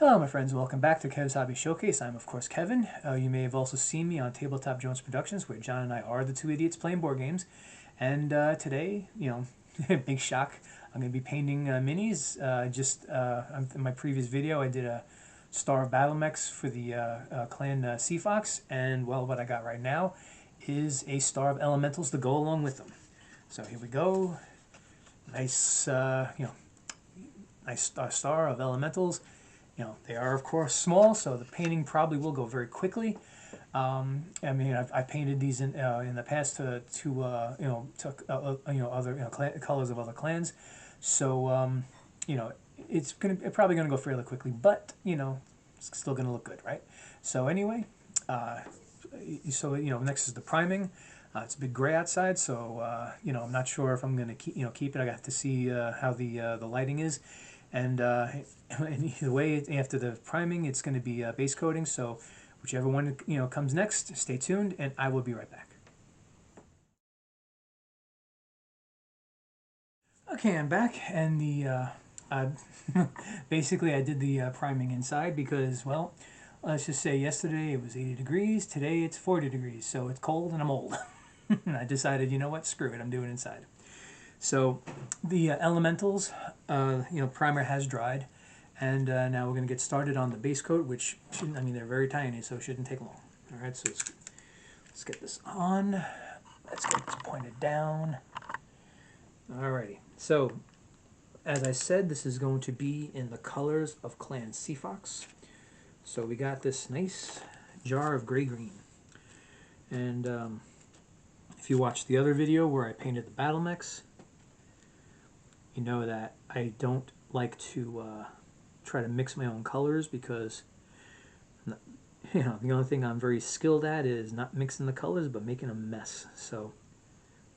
Hello, my friends. Welcome back to Kev's Hobby Showcase. I'm, of course, Kevin. You may have also seen me on Tabletop Jones Productions, where John and I are the two idiots playing board games. And today, big shock, I'm going to be painting minis. In my previous video, I did a Star of Battletech for the clan Sea Fox, and well, what I got right now is a Star of Elementals to go along with them. So here we go. Nice, nice Star of Elementals. They are, of course, small, so the painting probably will go very quickly. I mean, I've painted these in the past to other colors of other clans, so it's probably gonna go fairly quickly, but it's still gonna look good, right? So anyway, next is the priming. It's a bit gray outside, so I'm not sure if I'm gonna keep it. I got to see how the lighting is. And either way, after the priming, it's going to be base coating. So whichever one comes next, stay tuned, and I will be right back. Okay, I'm back, and the basically I did the priming inside because, well, let's just say yesterday it was 80 degrees. Today it's 40 degrees, so it's cold and I'm old. And I decided, you know what, screw it, I'm doing it inside. So the elementals, primer has dried, and now we're going to get started on the base coat, which shouldn't, I mean, they're very tiny, so it shouldn't take long. All right, so let's get this on. Let's get this pointed down. Alrighty, so as I said, this is going to be in the colors of Clan Sea Fox. So we got this nice jar of gray-green, and if you watched the other video where I painted the Battletechs, you know that I don't like to try to mix my own colors because the only thing I'm very skilled at is not mixing the colors but making a mess, so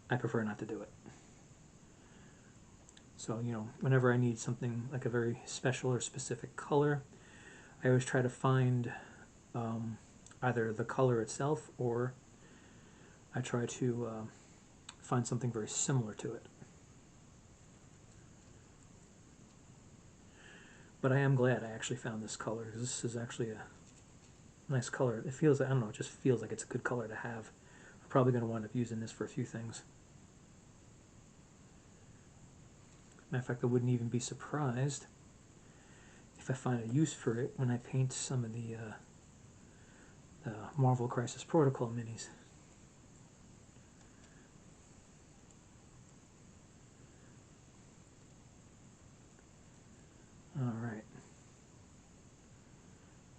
I prefer not to do it. So whenever I need something like a very special or specific color, I always try to find either the color itself, or I try to find something very similar to it. But I am glad I actually found this color, because this is actually a nice color. It feels, I don't know, it just feels like it's a good color to have. I'm probably going to wind up using this for a few things. Matter of fact, I wouldn't even be surprised if I find a use for it when I paint some of the Marvel Crisis Protocol minis. Alright.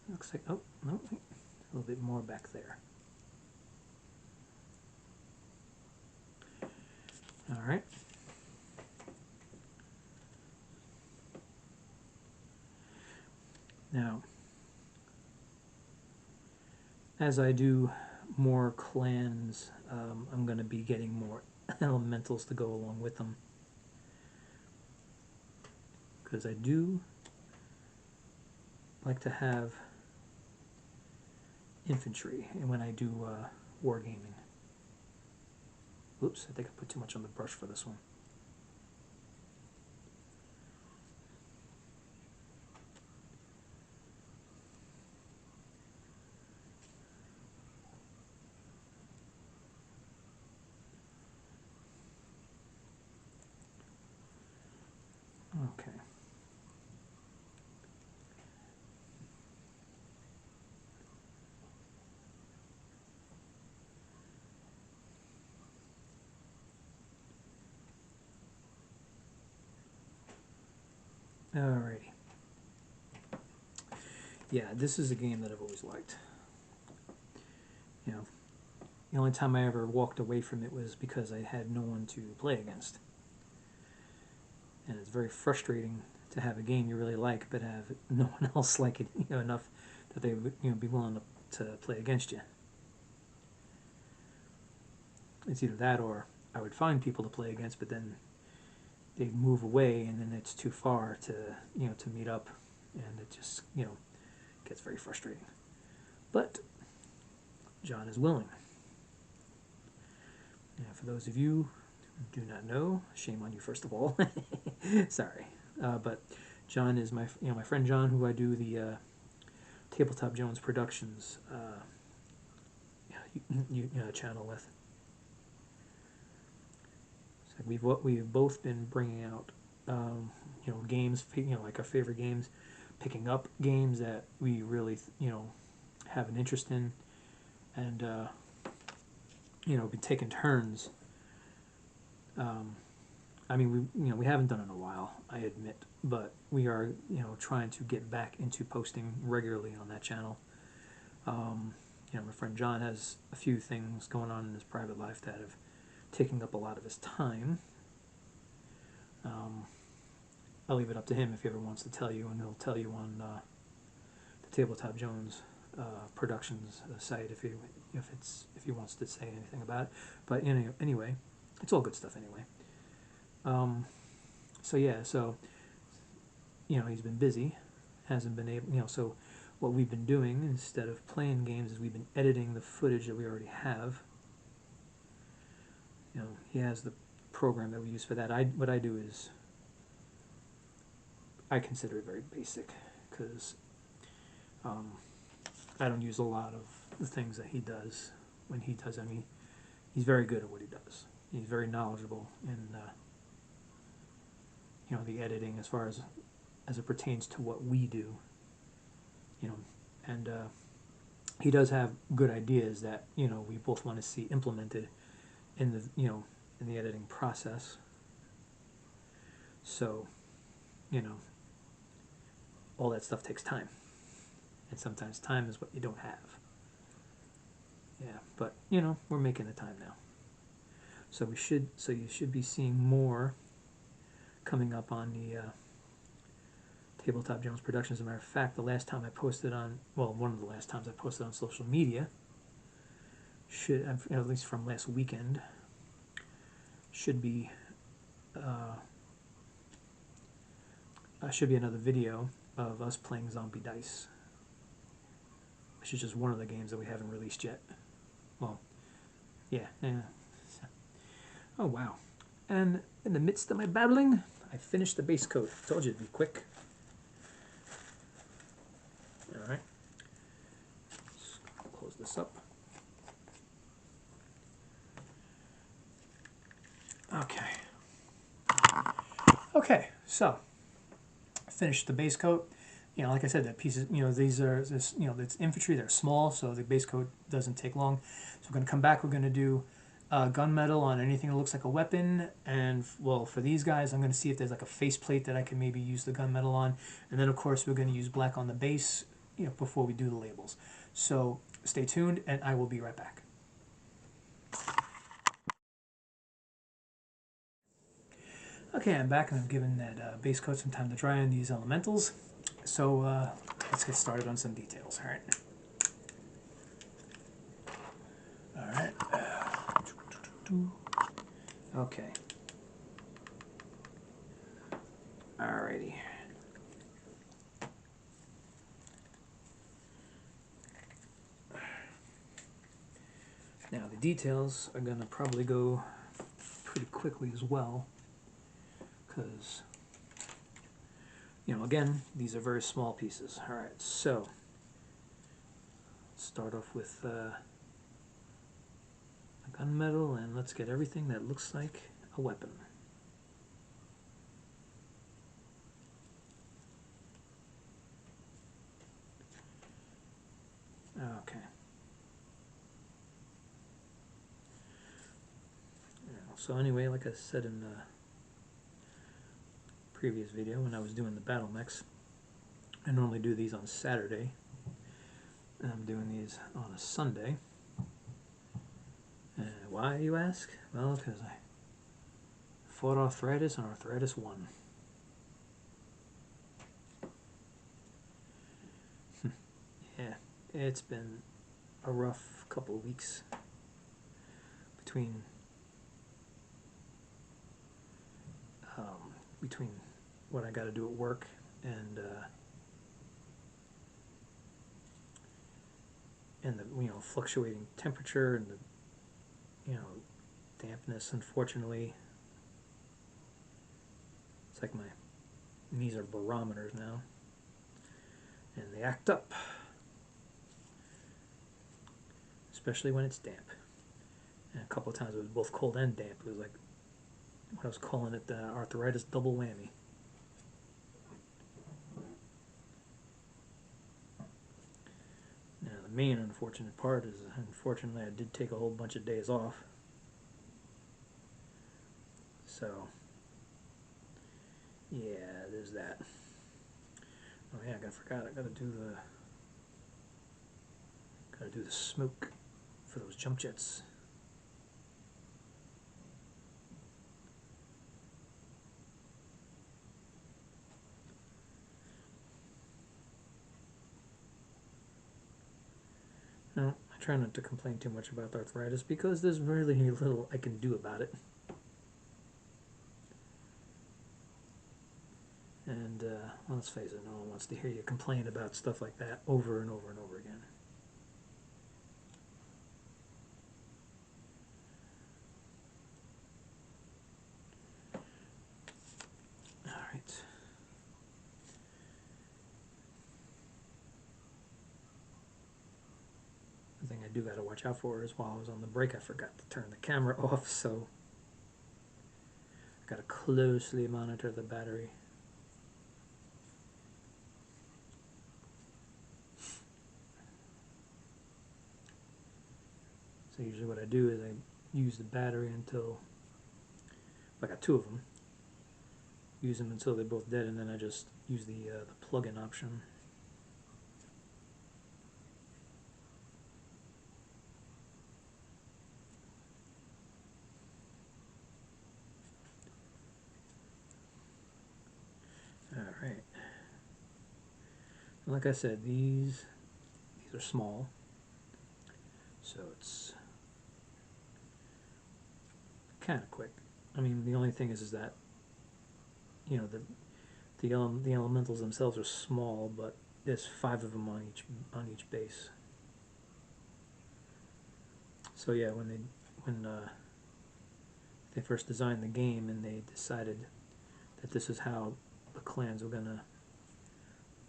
Looks like, oh, no, a little bit more back there. Alright. Now, as I do more clans, I'm going to be getting more elementals to go along with them, because I do like to have infantry when I do wargaming. Oops, I think I put too much on the brush for this one. Okay. Alrighty. Yeah, this is a game that I've always liked. The only time I ever walked away from it was because I had no one to play against. And it's very frustrating to have a game you really like but have no one else like it enough that they would be willing to play against you. It's either that, or I would find people to play against, but then they'd move away and then it's too far to to meet up, and it just gets very frustrating. But John is willing. Now, for those of you who do not know, shame on you, first of all. Sorry. But John is my friend John, who I do the Tabletop Jones Productions channel with. So we've both been bringing out games, like our favorite games, picking up games that we really have an interest in, and been taking turns. I mean, we haven't done it in a while, I admit, but we are trying to get back into posting regularly on that channel. My friend John has a few things going on in his private life that have taken up a lot of his time. I'll leave it up to him if he ever wants to tell you, and he'll tell you on the Tabletop Jones Productions site if he wants to say anything about it. But anyway, it's all good stuff anyway. So he's been busy, hasn't been able, so what we've been doing instead of playing games is we've been editing the footage that we already have. He has the program that we use for that. What I do is I consider it very basic because I don't use a lot of the things that he does when he does. I mean, he's very good at what he does. He's very knowledgeable in the editing as far as it pertains to what we do. And he does have good ideas that we both want to see implemented in the editing process. So all that stuff takes time, and sometimes time is what you don't have. Yeah, but we're making the time now. So you should be seeing more coming up on the Tabletop Jones Productions. As a matter of fact, the last time I posted on, one of the last times I posted on social media, at least from last weekend, should be another video of us playing Zombie Dice, which is just one of the games that we haven't released yet. Well, yeah. Oh, wow. And in the midst of my babbling, I finished the base coat. Told you it'd be quick. All right. Let's close this up. Okay, so finished the base coat. Like I said, that pieces, it's infantry, they're small, so the base coat doesn't take long. So we're going to come back, we're going to do gunmetal on anything that looks like a weapon, and for these guys, I'm going to see if there's like a faceplate that I can maybe use the gunmetal on, and then of course we're going to use black on the base, before we do the labels. So stay tuned, and I will be right back. Okay, I'm back, and I've given that base coat some time to dry on these elementals. So let's get started on some details. All right. Okay. Alrighty. Now the details are gonna probably go pretty quickly as well, because again, these are very small pieces. All right, so let's start off with gunmetal, and let's get everything that looks like a weapon. Okay. So anyway, like I said in the previous video, when I was doing the battle mechs, I normally do these on Saturday, and I'm doing these on a Sunday. And why, you ask? Well, because I fought arthritis, and arthritis won. Yeah, it's been a rough couple of weeks between what I got to do at work and the fluctuating temperature and the dampness. Unfortunately, it's like my And these are barometers now, and they act up, especially when it's damp. And a couple of times it was both cold and damp. It was like what I was calling it the arthritis double whammy. Now the main unfortunate part is, unfortunately, I did take a whole bunch of days off. So yeah, there's that. Oh yeah, I forgot. I gotta do the smoke for those jump jets. No, I try not to complain too much about arthritis because there's really little I can do about it. And well, let's face it, no one wants to hear you complain about stuff like that over and over and over again. Alright. The thing I do got to watch out for is while I was on the break, I forgot to turn the camera off, so I got to closely monitor the battery. So usually what I do is I use the battery until, I got two of them, use them until they're both dead, and then I just use the plug-in option. Alright. Like I said, these are small, so it's kind of quick. I mean, the only thing is that, you know, the elementals themselves are small, but there's 5 of them on each base. So yeah, when they first designed the game and they decided that this is how the clans were gonna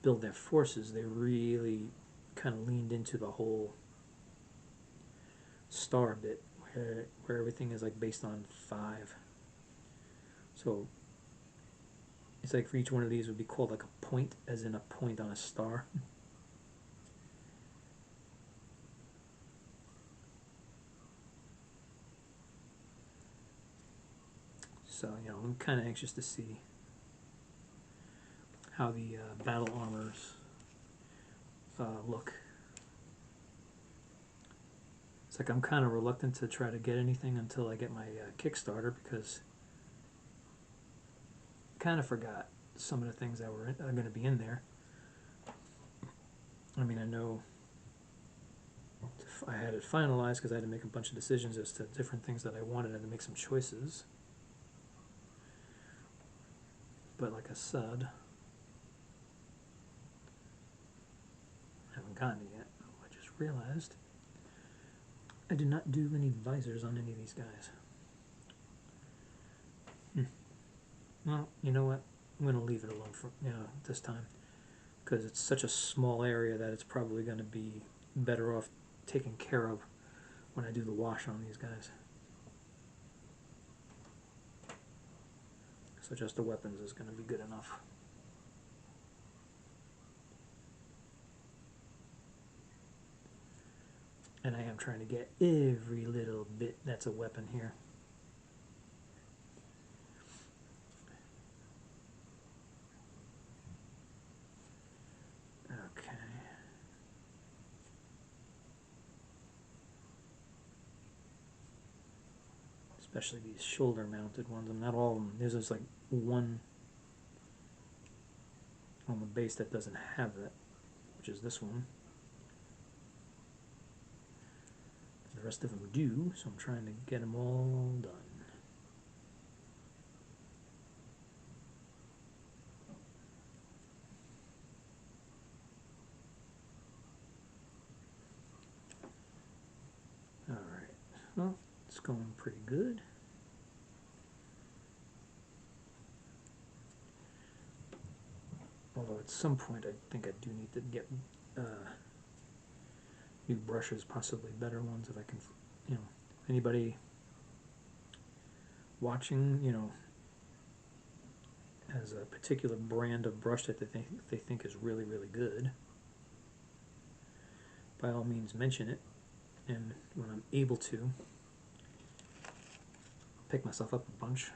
build their forces, they really kind of leaned into the whole star bit, where everything is like based on 5. So it's like for each one of these would be called like a point, as in a point on a star. So, you know, I'm kind of anxious to see how the battle armors look. It's like I'm kind of reluctant to try to get anything until I get my Kickstarter, because I kind of forgot some of the things that are going to be in there. I mean, I know I had it finalized because I had to make a bunch of decisions as to different things that I wanted. I had to make some choices. But like I said, I haven't gotten it yet. Oh, I just realized I did not do any visors on any of these guys. Well, you know what? I'm going to leave it alone for this time, because it's such a small area that it's probably going to be better off taken care of when I do the wash on these guys. So just the weapons is going to be good enough. And I am trying to get every little bit that's a weapon here. Okay. Especially these shoulder mounted ones. I'm not all of them. There's just like one on the base that doesn't have that, which is this one. The rest of them do, so I'm trying to get them all done. Alright, well, it's going pretty good. although at some point I think I do need to get new brushes, possibly better ones if I can, you know, anybody watching, you know, has a particular brand of brush that they think is really, really good, by all means mention it, and when I'm able to, pick myself up a bunch.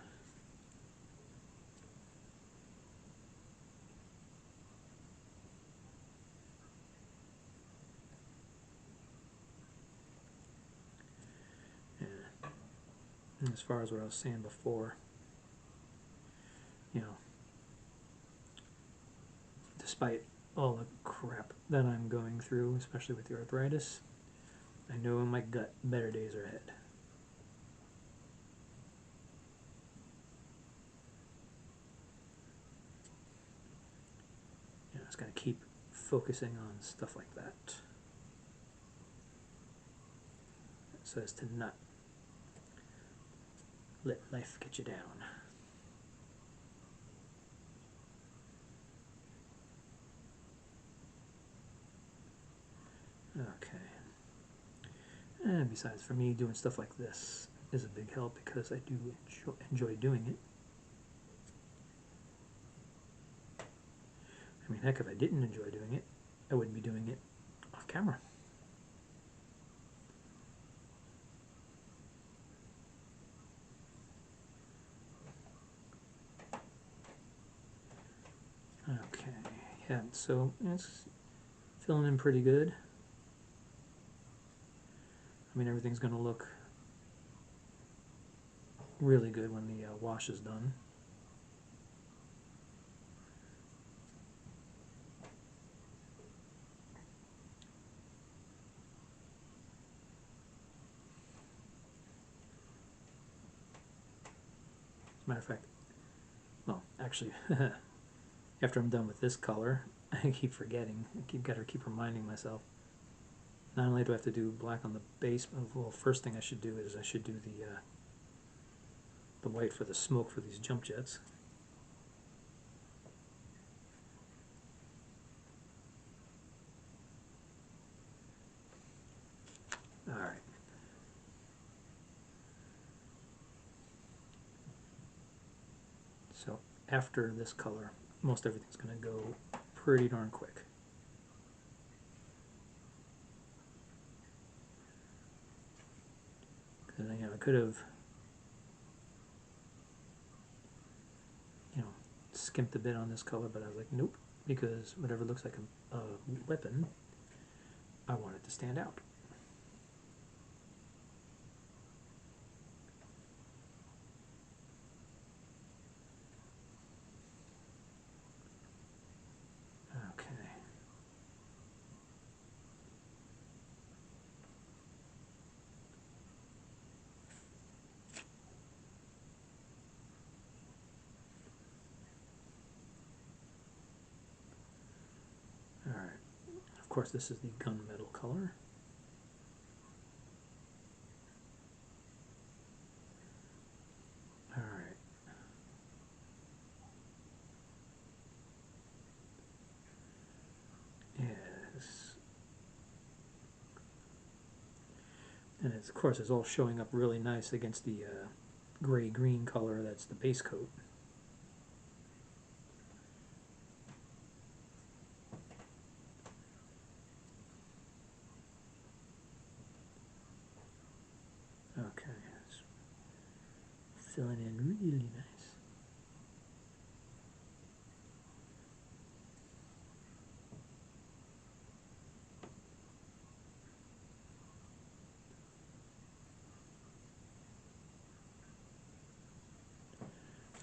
And as far as what I was saying before, you know, despite all the crap that I'm going through, especially with the arthritis, I know in my gut better days are ahead. You know, just gotta keep focusing on stuff like that, so as to not let life get you down. Okay. And besides, for me, doing stuff like this is a big help because I do enjoy doing it. I mean, heck, if I didn't enjoy doing it, I wouldn't be doing it off camera. Okay, yeah, so it's filling in pretty good. I mean, everything's going to look really good when the wash is done. As a matter of fact, well, actually, after I'm done with this color, I keep forgetting. Gotta keep reminding myself. Not only do I have to do black on the base, but well, first thing I should do is I should do the white for the smoke for these jump jets. All right. So after this color, most everything's going to go pretty darn quick. Because you know, I could have, you know, skimped a bit on this color, but I was like, nope, because whatever looks like a weapon, I want it to stand out. Okay. All right. Of course, this is the gunmetal color. All right. Yes. And it's, of course, it's all showing up really nice against the gray-green color that's the base coat. Okay, it's filling in really nice.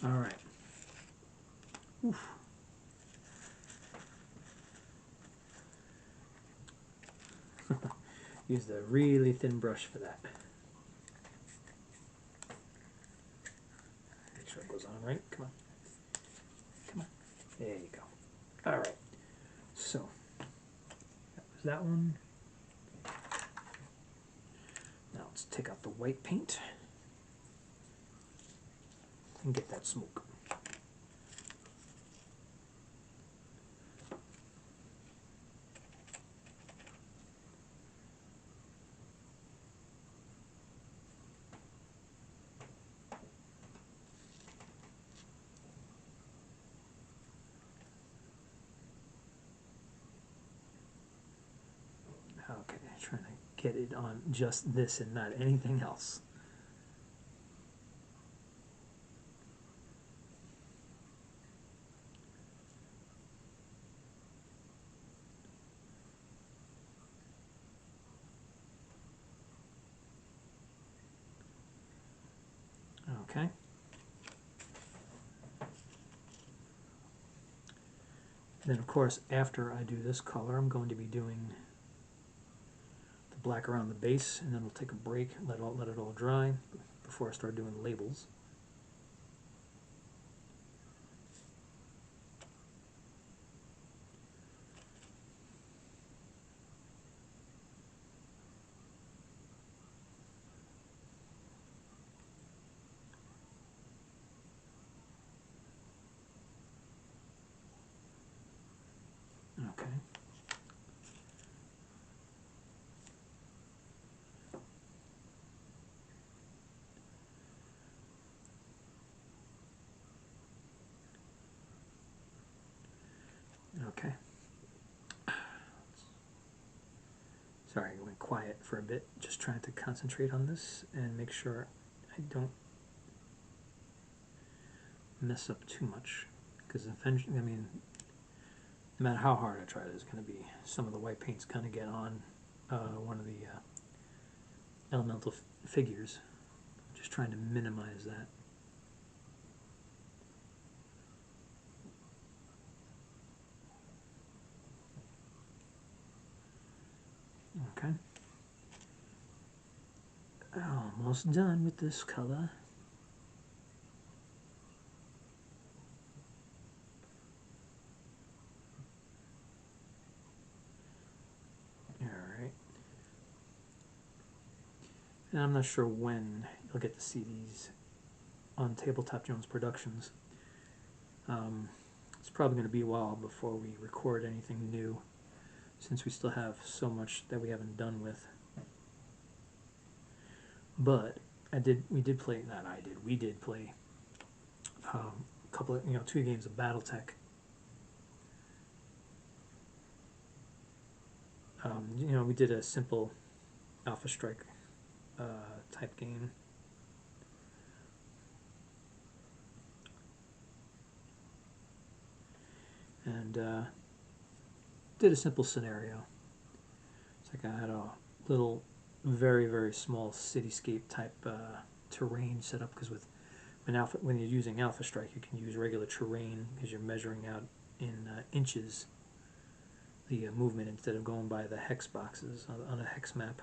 All right. Oof. Use the really thin brush for that. Make sure it goes on right. Come on. Come on. There you go. All right. So, that was that one. Now let's take out the white paint and get that smoke. get it on just this and not anything else. Okay. Then of course after I do this color I'm going to be doing the black around the base, and then we'll take a break, let it all dry before I start doing labels. Okay. Okay. Sorry, I went quiet for a bit, just trying to concentrate on this and make sure I don't mess up too much, because eventually, I mean, no matter how hard I try, there's going to be some of the white paint's going to get on one of the elemental figures. Just trying to minimize that. Okay. Almost done with this color. Alright. And I'm not sure when you'll get to see these on Tabletop Jones Productions. It's probably going to be a while before we record anything new, since we still have so much that we haven't done with. But we did play a couple of, 2 games of Battletech. We did a simple Alpha Strike type game. And did a simple scenario. It's like I had a little, very, very small cityscape type terrain set up, because when you're using Alpha Strike, you can use regular terrain because you're measuring out in inches the movement instead of going by the hex boxes on a hex map.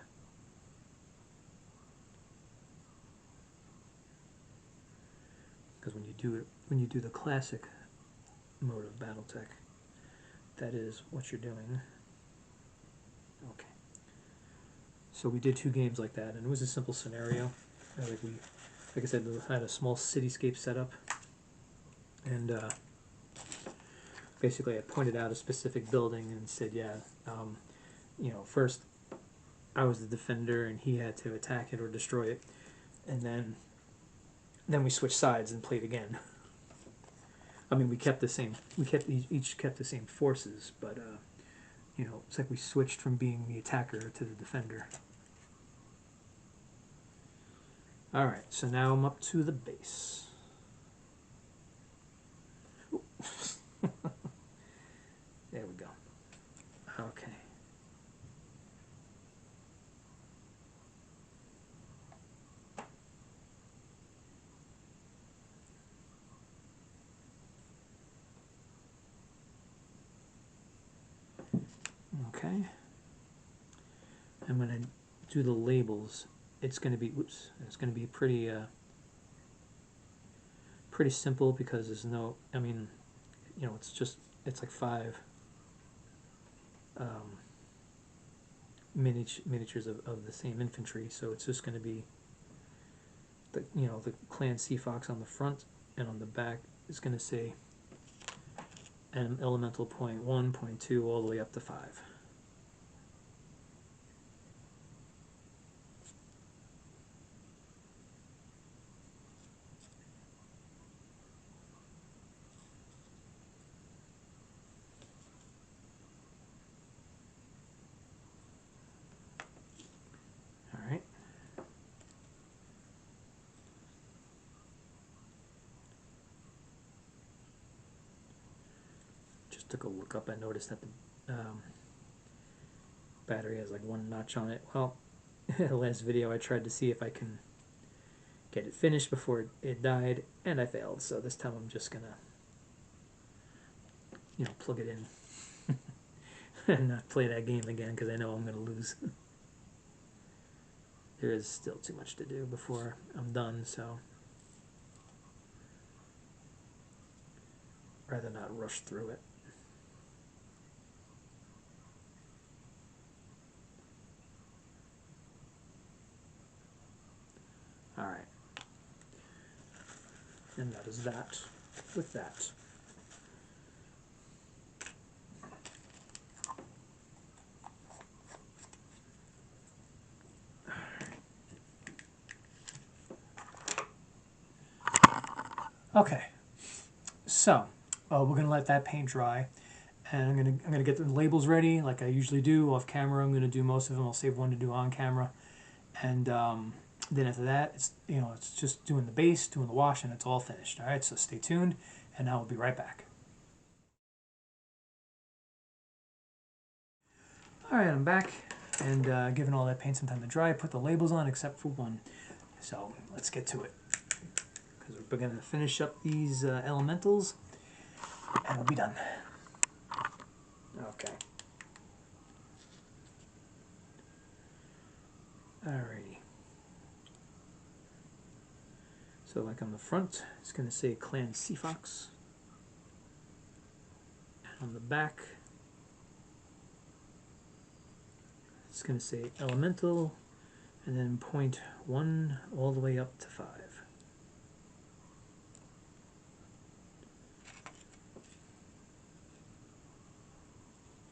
Because when you do the classic mode of Battletech, that is what you're doing. Okay. So we did 2 games like that, and it was a simple scenario. Like I said, we had a small cityscape set up, and basically I pointed out a specific building and said, first I was the defender and he had to attack it or destroy it, and then we switched sides and played again. I mean, we each kept the same forces, but it's like we switched from being the attacker to the defender. Alright, so now I'm up to the base. There we go. Okay. Okay. And when I do the labels, it's going to be pretty pretty simple, because there's no, I mean, it's like 5 miniatures of the same infantry, so it's just going to be the clan Sea Fox on the front, and on the back it's going to say elemental point 1, point 2, all the way up to 5. just took a look up. I noticed that the battery has like one notch on it. Well, the last video I tried to see if I can get it finished before it died, and I failed. So this time I'm just gonna, plug it in and not play that game again because I know I'm gonna lose. There is still too much to do before I'm done, so rather not rush through it. All right, and that is that with that. Okay, so we're gonna let that paint dry, and I'm gonna get the labels ready like I usually do off camera. I'm gonna do most of them. I'll save one to do on camera, and then after that, it's just doing the base, doing the wash, and it's all finished. All right, so stay tuned, and I will be right back. All right, I'm back, and given all that paint some time to dry, I put the labels on except for one. So let's get to it, because we're going to finish up these elementals, and we'll be done. Okay. Alrighty. So like on the front, it's going to say Clan Seafox. And on the back, it's going to say Elemental, and then point 1 all the way up to 5.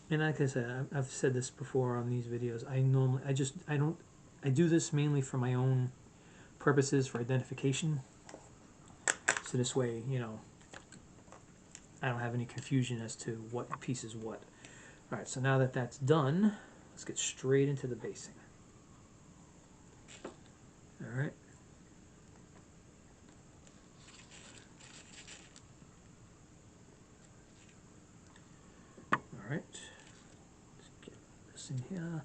And like I said, I've said this before on these videos. I do this mainly for my own purposes, for identification. So this way, I don't have any confusion as to what piece is what. All right, so now that that's done, let's get straight into the basing. All right. All right. Let's get this in here.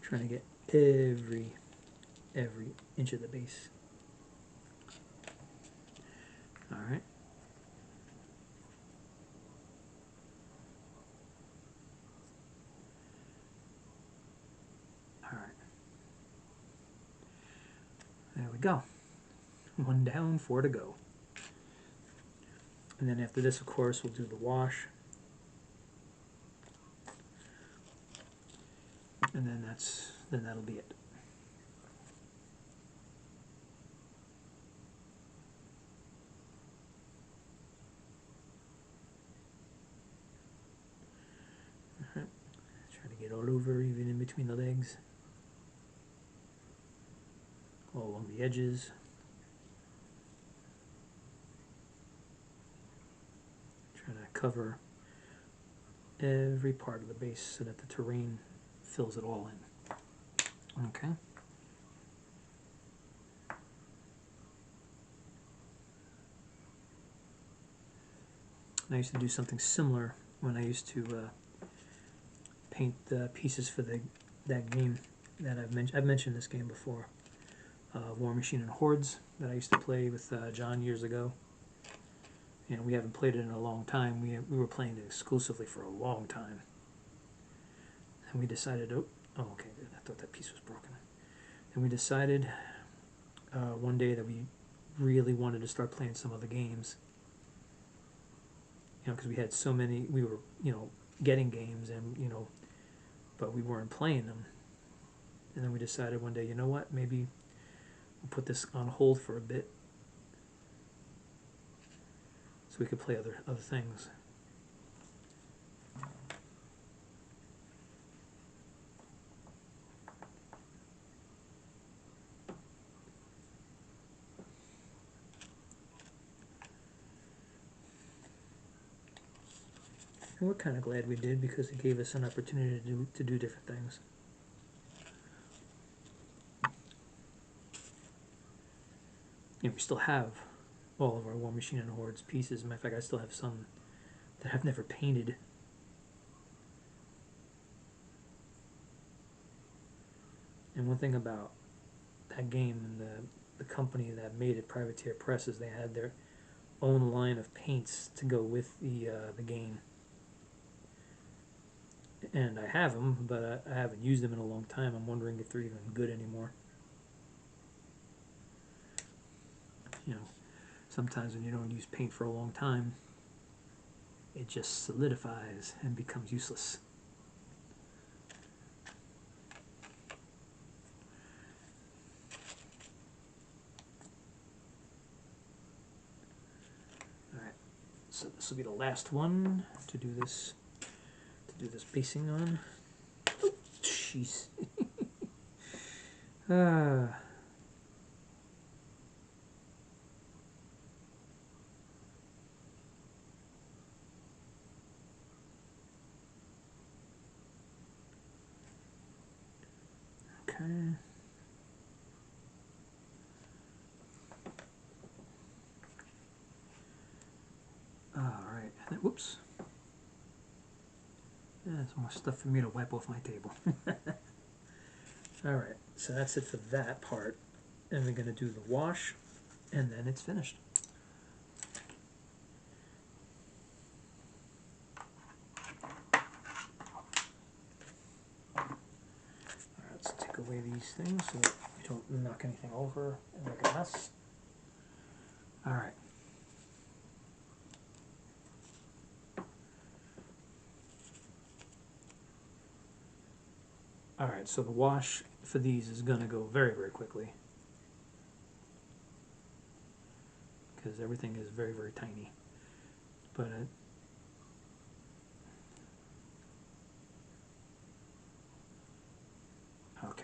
Trying to get every inch of the base. All right. All right. There we go. 1 down, 4 to go. And then after this, of course, we'll do the wash. And then that'll be it. All right. Try to get all over, even in between the legs, all along the edges. Trying to cover every part of the base so that the terrain fills it all in. Okay. I used to do something similar when I used to paint the pieces for that game that I've mentioned this game before, War Machine and Hordes, that I used to play with John years ago. We haven't played it in a long time. We were playing it exclusively for a long time, and we decided, oh okay, I thought that piece was broken. And we decided one day that we really wanted to start playing some other games. Because we had so many, we were, getting games, and, but we weren't playing them. And then we decided one day, you know what, maybe we'll put this on hold for a bit so we could play other things. And we're kind of glad we did because it gave us an opportunity to do different things. And we still have all of our War Machine and Hordes pieces. As a matter of fact, I still have some that I've never painted. And one thing about that game and the company that made it, Privateer Press, is they had their own line of paints to go with the game. And I have them, but I haven't used them in a long time. I'm wondering if they're even good anymore. You know, sometimes when you don't use paint for a long time, it just solidifies and becomes useless. Alright, so this will be the last one to do this basing on. Oh, jeez. Okay. Alright, whoops. There's more stuff for me to wipe off my table. Alright, so that's it for that part. And we're going to do the wash, and then it's finished. Alright, let's take away these things so that we don't knock anything over and make a mess. Alright. Alright, so the wash for these is going to go very, very quickly, because everything is very, very tiny. But okay.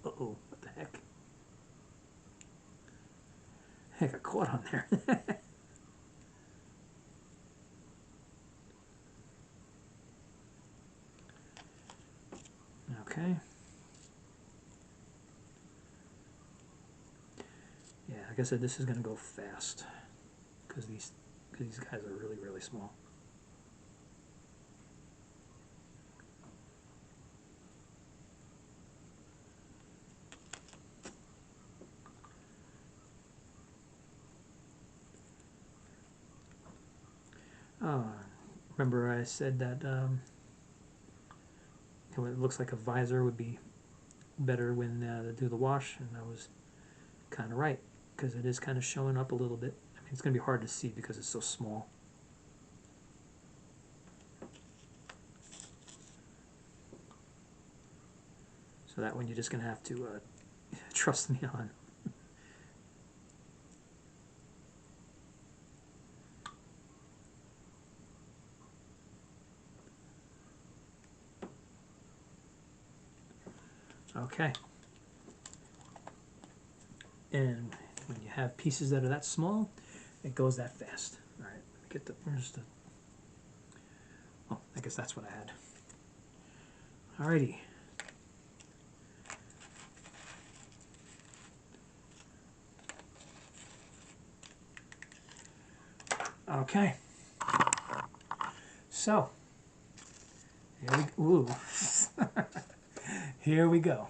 Uh-oh, what the heck? I got caught on there. Okay. Yeah, like I said, this is going to go fast because these guys are really, really small. Remember I said that it looks like a visor would be better when they do the wash, and I was kind of right, because it is kind of showing up a little bit. I mean, it's going to be hard to see because it's so small. So that one you're just going to have to trust me on. Okay. And when you have pieces that are that small, it goes that fast. All right, let me get the, where's the, oh, I guess that's what I had. Alrighty. Okay. So, here we go.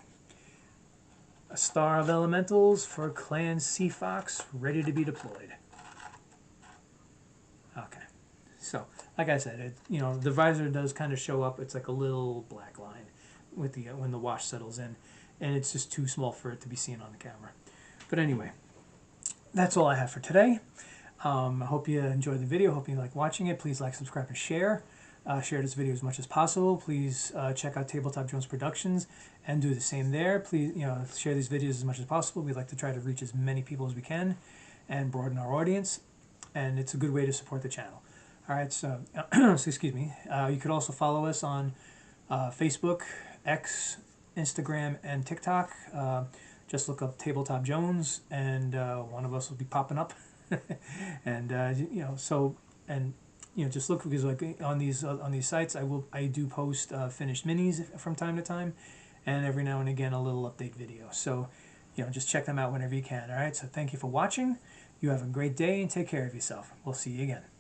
A star of elementals for Clan Sea Fox, ready to be deployed. Okay, so like I said, the visor does kind of show up. It's like a little black line with the when the wash settles in, and it's just too small for it to be seen on the camera. But anyway, that's all I have for today. I hope you enjoyed the video. Hope you like watching it. Please like, subscribe, and share. Share this video as much as possible. Please check out Tabletop Jones Productions and do the same there. Please, share these videos as much as possible. We like to try to reach as many people as we can and broaden our audience, and it's a good way to support the channel. All right, so, so excuse me. You could also follow us on Facebook, X, Instagram and TikTok. Just look up Tabletop Jones, and one of us will be popping up. And and just look, because like on these sites, I do post finished minis from time to time, and every now and again a little update video. So just check them out whenever you can. All right. So thank you for watching. You have a great day and take care of yourself. We'll see you again.